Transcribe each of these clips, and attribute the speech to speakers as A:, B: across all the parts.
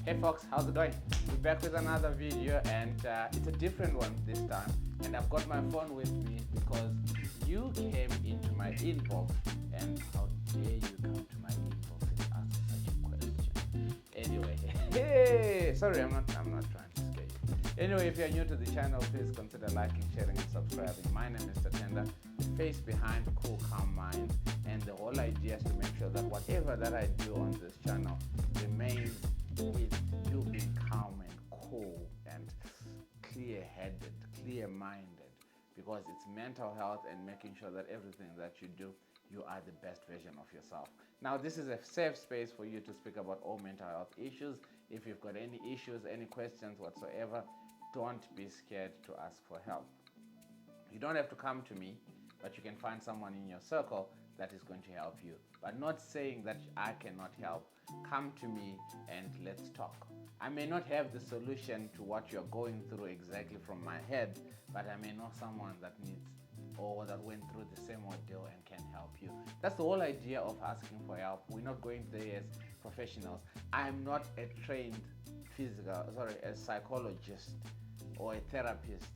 A: Hey folks, how's it going? We're back with another video, and it's a different one this time. And I've got my phone with me because you came into my inbox, and how dare you come to my inbox and ask such a question? Anyway, hey, sorry, I'm not trying to scare you. Anyway, if you're new to the channel, please consider liking, sharing, and subscribing. My name is Tatenda, the face behind Cool Calm Mind, and the whole idea is to make sure that whatever that I do on this channel remains with you being calm and cool and clear-headed, clear-minded, because it's mental health and making sure that everything that you do, you are the best version of yourself. Now, this is a safe space for you to speak about all mental health issues. If you've got any issues, any questions whatsoever, don't be scared to ask for help. You don't have to come to me, but you can find someone in your circle that is going to help you. But not saying that I cannot help. Come to me and let's talk. I may not have the solution to what you're going through exactly from my head, but I may know someone that needs or that went through the same ordeal and can help you. That's the whole idea of asking for help. We're not going there as professionals. I'm not a trained a psychologist or a therapist,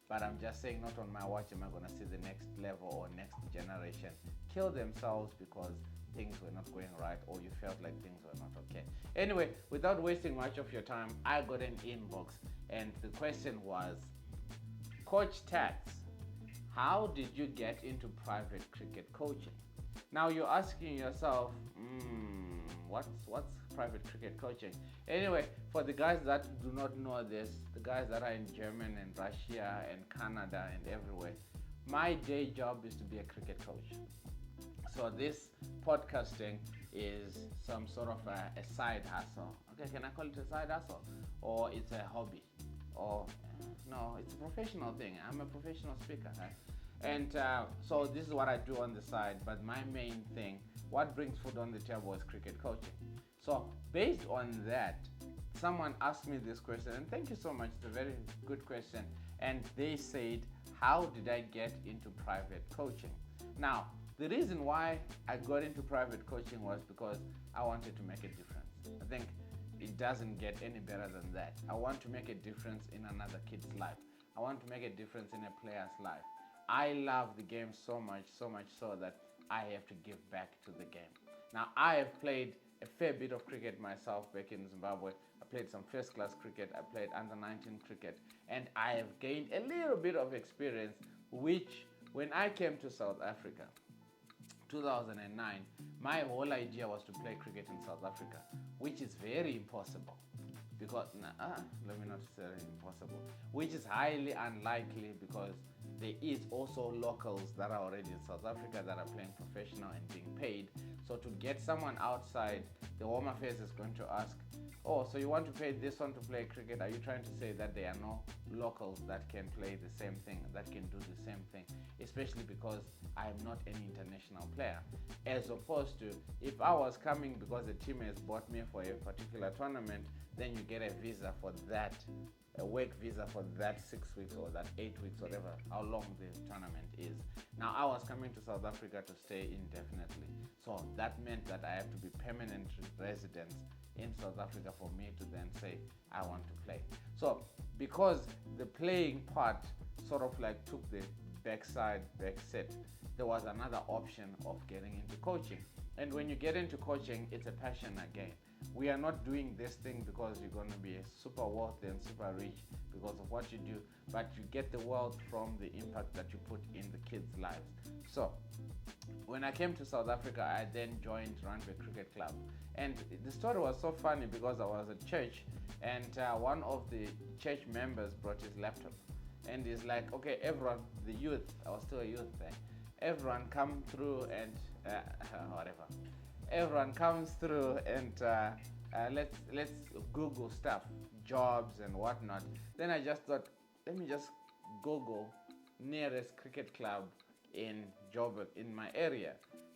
A: but I'm just saying, not on my watch am I going to see the next level or next generation kill themselves because things were not going right or you felt like things were not okay. Anyway, without wasting much of your time, I got an inbox and the question was, Coach Tats, how did you get into private cricket coaching? Now you're asking yourself, what's private cricket coaching? Anyway, for the guys that do not know this, the guys that are in Germany and Russia and Canada and everywhere, my day job is to be a cricket coach. So this podcasting is some sort of a side hustle. Okay, can I call it a side hustle? Or it's a hobby? Or no, it's a professional thing. I'm a professional speaker. Right? And so this is what I do on the side. But my main thing, what brings food on the table, is cricket coaching. So based on that, someone asked me this question, and thank you so much. It's a very good question. And they said, how did I get into private coaching? Now, the reason why I got into private coaching was because I wanted to make a difference. I think it doesn't get any better than that. I want to make a difference in another kid's life. I want to make a difference in a player's life. I love the game so much so that I have to give back to the game. Now, I have played a fair bit of cricket myself back in Zimbabwe. I played some first-class cricket. I played under-19 cricket. And I have gained a little bit of experience, which when I came to South Africa, 2009, my whole idea was to play cricket in South Africa, which is very impossible. Because, let me not say impossible, which is highly unlikely because there is also locals that are already in South Africa that are playing professional and being paid. So to get someone outside, the Home Affairs is going to ask, oh, so you want to pay this one to play cricket? Are you trying to say that there are no locals that can play the same thing, that can do the same thing? Especially because I'm not an international player. As opposed to, if I was coming because the team has bought me for a particular tournament, then you get a visa for that, a work visa for that 6 weeks or that 8 weeks, whatever, how long the tournament is. Now, I was coming to South Africa to stay indefinitely. So that meant that I have to be permanent resident in South Africa for me to then say, I want to play. So because the playing part sort of like took the back set, there was another option of getting into coaching. And when you get into coaching, it's a passion again. We are not doing this thing because you're going to be super wealthy and super rich because of what you do, but you get the wealth from the impact that you put in the kids' lives. So when I came to South Africa, I then joined Randburg Cricket Club. And the story was so funny because I was at church and one of the church members brought his laptop. And he's like, okay, everyone, the youth, I was still a youth then, everyone come through and whatever. Everyone comes through and let's Google stuff, jobs and whatnot. Then I just thought, let me just Google nearest cricket club in Joburg, in my area.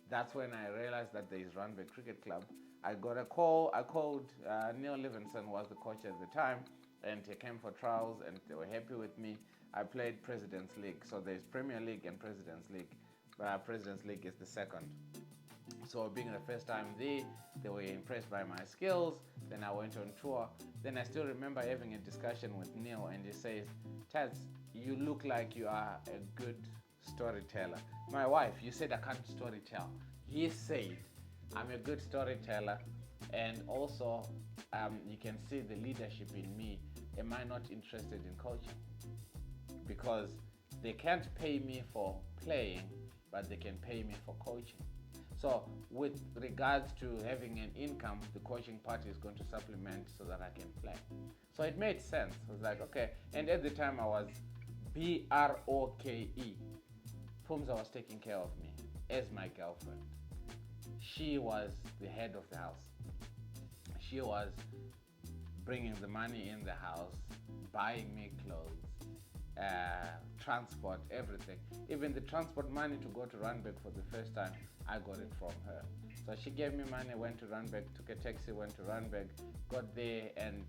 A: That's when I realized that there is Randburg Cricket Club. I got a call. I called Neil Livingston was the coach at the time, and he came for trials and they were happy with me. I played President's League. So there's Premier League and President's League. President's League is the second. So being the first time there, they were impressed by my skills. Then I went on tour. Then I still remember having a discussion with Neil, and he says, Taz, you look like you are a good storyteller. My wife, you said I can't storytell. He said I'm a good storyteller, and also you can see the leadership in me. Am I not interested in coaching? Because they can't pay me for playing, but they can pay me for coaching. So with regards to having an income, the coaching part is going to supplement so that I can play. So it made sense. I was like, okay. And at the time I was BROKE. Pumza was taking care of me as my girlfriend. She was the head of the house. She was bringing the money in the house, buying me clothes, transport, everything. Even the transport money to go to Randburg for the first time, I got it from her. So she gave me money, went to Randburg, took a taxi, went to Randburg, got there, and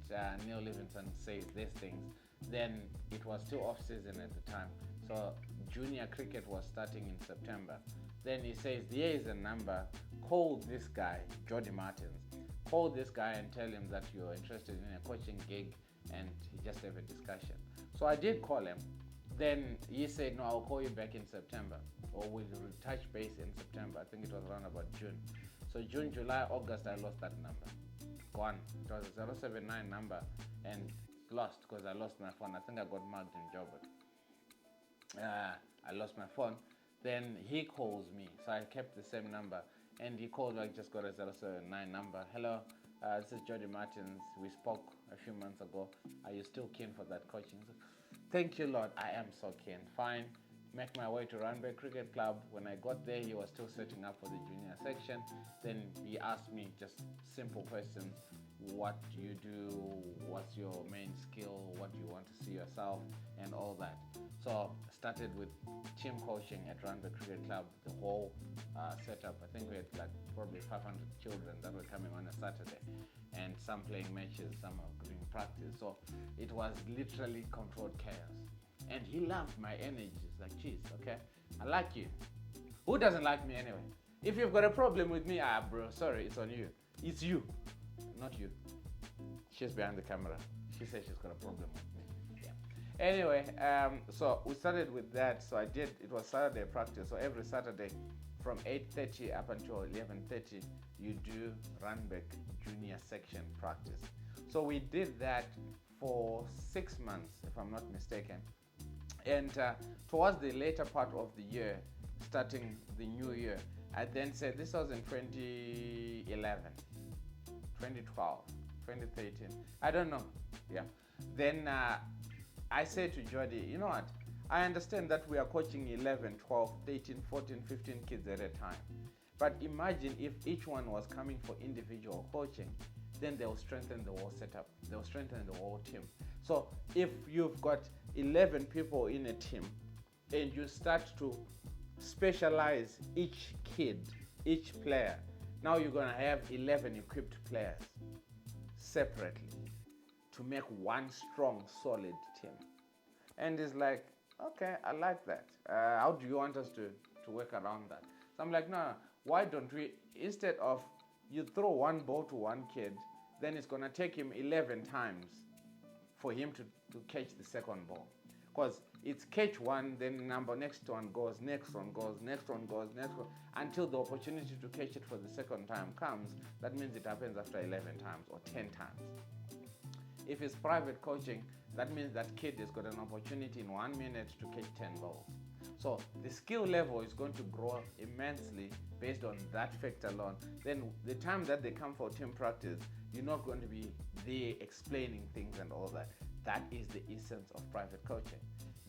A: Neil Livingston says these things. Then it was still off season at the time. So junior cricket was starting in September. Then he says, here is a number, call this guy, Jody Martins. Call this guy and tell him that you're interested in a coaching gig, and just have a discussion. So I did call him. Then he said, no, I'll call you back in September, or we'll touch base in September. I think it was around about June. So June, July, August, I lost that number. Gone. It was a 079 number, and lost because I lost my phone. I think I got mugged in Joburg. I lost my phone. Then he calls me, so I kept the same number, and he called. I just got a 079 number. Hello, this is Jody Martins. We spoke a few months ago. Are you still keen for that coaching? So, thank you, Lord. I am so keen. Fine. Make my way to Randburg Cricket Club. When I got there, he was still setting up for the junior section. Then he asked me just simple questions. What do you do? What's your main skill? What do you want to see yourself? And all that. So started with team coaching at Randburg Cricket Club, the whole setup. I think we had like probably 500 children that were coming on a Saturday, and some playing matches, some doing practice. So it was literally controlled chaos. And he loved my energy. It's like, geez, okay, I like you. Who doesn't like me anyway? If you've got a problem with me, bro, sorry, it's on you. It's you, not you. She's behind the camera. She says she's got a problem with me. Yeah. Anyway, so we started with that. So I did, it was Saturday practice. So every Saturday from 8:30 up until 11:30, you do Randburg junior section practice. So we did that for 6 months, if I'm not mistaken. And towards the later part of the year, starting the new year, I then said, this was in 2011, 2012, 2013, I don't know, yeah. Then I said to Jody, you know what, I understand that we are coaching 11, 12, 13, 14, 15 kids at a time. But imagine if each one was coming for individual coaching, then they'll strengthen the whole setup. They'll strengthen the whole team. So if you've got 11 people in a team and you start to specialize each kid, each player, now you're going to have 11 equipped players separately to make one strong, solid team. And it's like, okay, I like that. How do you want us to work around that? So I'm like, no, why don't we, instead of you throw one ball to one kid, then it's going to take him 11 times for him to catch the second ball. Because it's catch one, then number next one goes, next one goes, next one goes, next one, until the opportunity to catch it for the second time comes. That means it happens after 11 times or 10 times. If it's private coaching, that means that kid has got an opportunity in 1 minute to catch 10 balls. So the skill level is going to grow immensely based on that fact alone. Then the time that they come for team practice, you're not going to be there explaining things and all that. That is the essence of private coaching.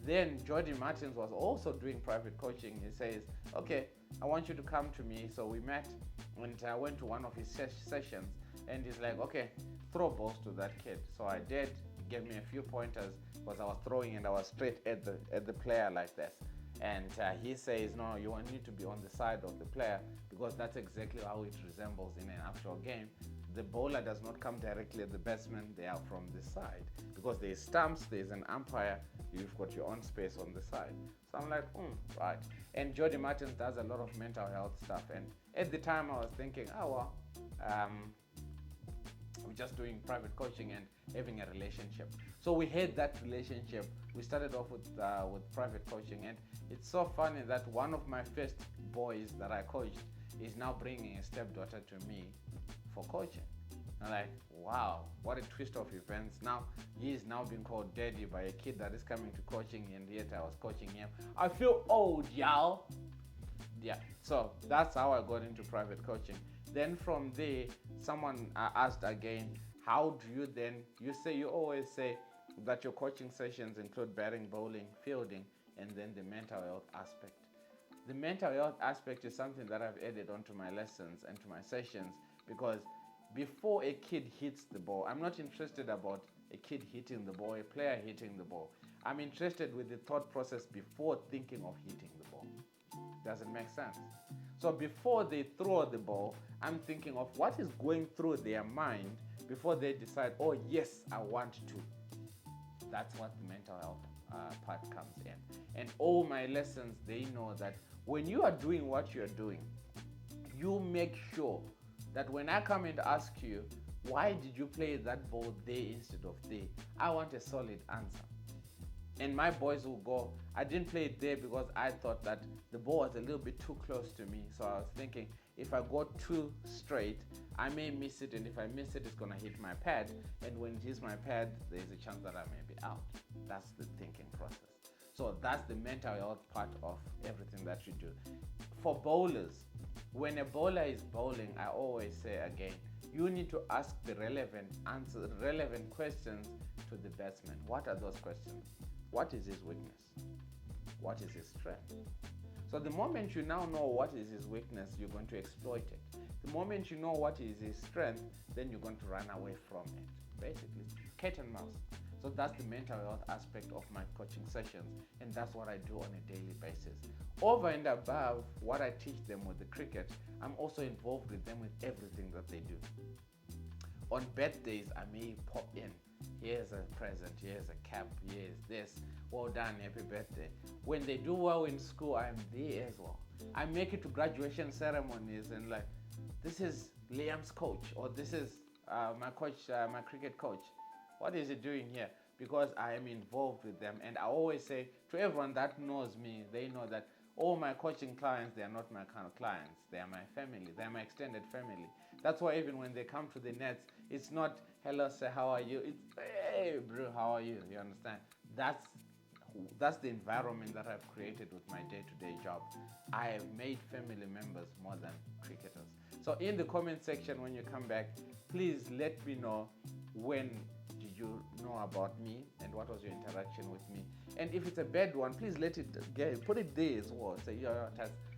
A: Then Jody Martins was also doing private coaching. He says, okay, I want you to come to me. So we met and I went to one of his sessions, and he's like, okay, throw balls to that kid. So I did. He gave me a few pointers because I was throwing and I was straight at the player like this. And he says, no, you need to be on the side of the player, because that's exactly how it resembles in an actual game. The bowler does not come directly at the batsman, they are from the side. Because there's stumps, there's an umpire, you've got your own space on the side. So I'm like, right. And Jody Martins does a lot of mental health stuff. And At the time, I was thinking, oh well, we're just doing private coaching and having a relationship. So we had that relationship. We started off with private coaching, and it's so funny that one of my first boys that I coached is now bringing a stepdaughter to me for coaching. I'm like, wow, what a twist of events. Now he is now being called daddy by a kid that is coming to coaching, and yet I was coaching him. I feel old, y'all. Yeah, so that's how I got into private coaching. Then from there, someone asked again, how do you then, you always say that your coaching sessions include batting, bowling, fielding, and then the mental health aspect. The mental health aspect is something that I've added onto my lessons and to my sessions, because before a kid hits the ball, I'm not interested about a kid hitting the ball, a player hitting the ball. I'm interested with the thought process before thinking of hitting the ball. Does it make sense? So before they throw the ball, I'm thinking of what is going through their mind before they decide, oh yes, I want to. That's what the mental health part comes in. And all my lessons, they know that when you are doing what you're doing, you make sure that when I come and ask you, why did you play that ball there instead of there? I want a solid answer. And my boys will go, I didn't play it there because I thought that the ball was a little bit too close to me. So I was thinking, if I go too straight, I may miss it. And if I miss it, it's going to hit my pad. And when it hits my pad, there's a chance that I may be out. That's the thinking process. So that's the mental health part of everything that you do. For bowlers, when a bowler is bowling, I always say again, you need to ask the relevant questions to the batsman. What are those questions? What is his weakness? What is his strength? So the moment you now know what is his weakness, you're going to exploit it. The moment you know what is his strength, then you're going to run away from it. Basically, cat and mouse. So that's the mental health aspect of my coaching sessions, and that's what I do on a daily basis. Over and above what I teach them with the cricket, I'm also involved with them with everything that they do. On birthdays, I may pop in. Here's a present, here's a cap, here's this. Well done, happy birthday. When they do well in school, I'm there as well. I make it to graduation ceremonies and like, this is Liam's coach, or this is my coach, my cricket coach. What is he doing here? Because I am involved with them. And I always say to everyone that knows me, they know that all my coaching clients, they are not my kind of clients. They are my family. They are my extended family. That's why even when they come to the nets, it's not, hello, sir, how are you? It's, hey, bro, how are you? You understand? That's the environment that I've created with my day-to-day job. I have made family members more than cricketers. So in the comment section when you come back, please let me know when did you know about me and what was your interaction with me. And if it's a bad one, please put it there as well. Say,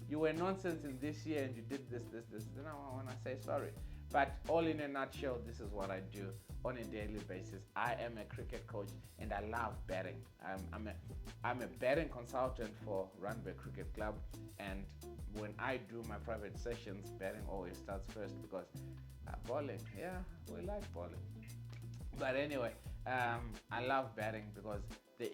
A: you were nonsense in this year and you did this. Then I want to say sorry. But all in a nutshell, this is what I do on a daily basis. I am a cricket coach and I love batting. I'm a batting consultant for Runway Cricket Club, and when I do my private sessions, batting always starts first because bowling, yeah, we like bowling. But anyway, I love batting because there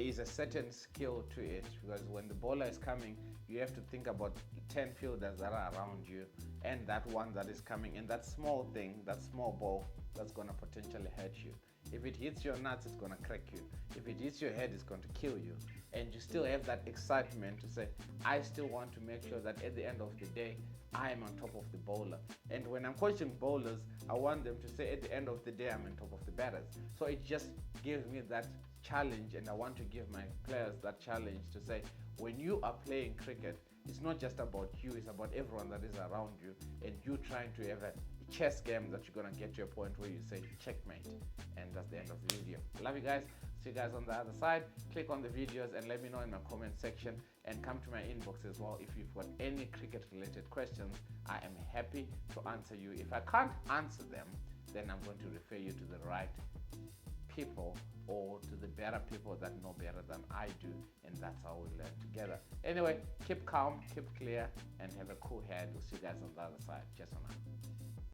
A: is a certain skill to it, because when the bowler is coming, you have to think about 10 fielders that are around you and that one that is coming, and that small thing, that small ball that's going to potentially hurt you. If it hits your nuts, it's going to crack you. If it hits your head, it's going to kill you. And you still have that excitement to say, I still want to make sure that at the end of the day, I am on top of the bowler. And when I'm coaching bowlers, I want them to say at the end of the day, I'm on top of the batters. So it just gives me that challenge, and I want to give my players that challenge to say, when you are playing cricket, it's not just about you, it's about everyone that is around you, and you trying to have a chess game that you're going to get to a point where you say checkmate. And that's the end of the video. I love you guys. See you guys on the other side. Click on the videos and let me know in my comment section, and come to my inbox as well if you've got any cricket related questions. I am happy to answer you. If I can't answer them, then I'm going to refer you to the right people, or to the better people that know better than I do, and that's how we learn together. Anyway, keep calm, keep clear, and have a cool head. We'll see you guys on the other side. Cheers for now.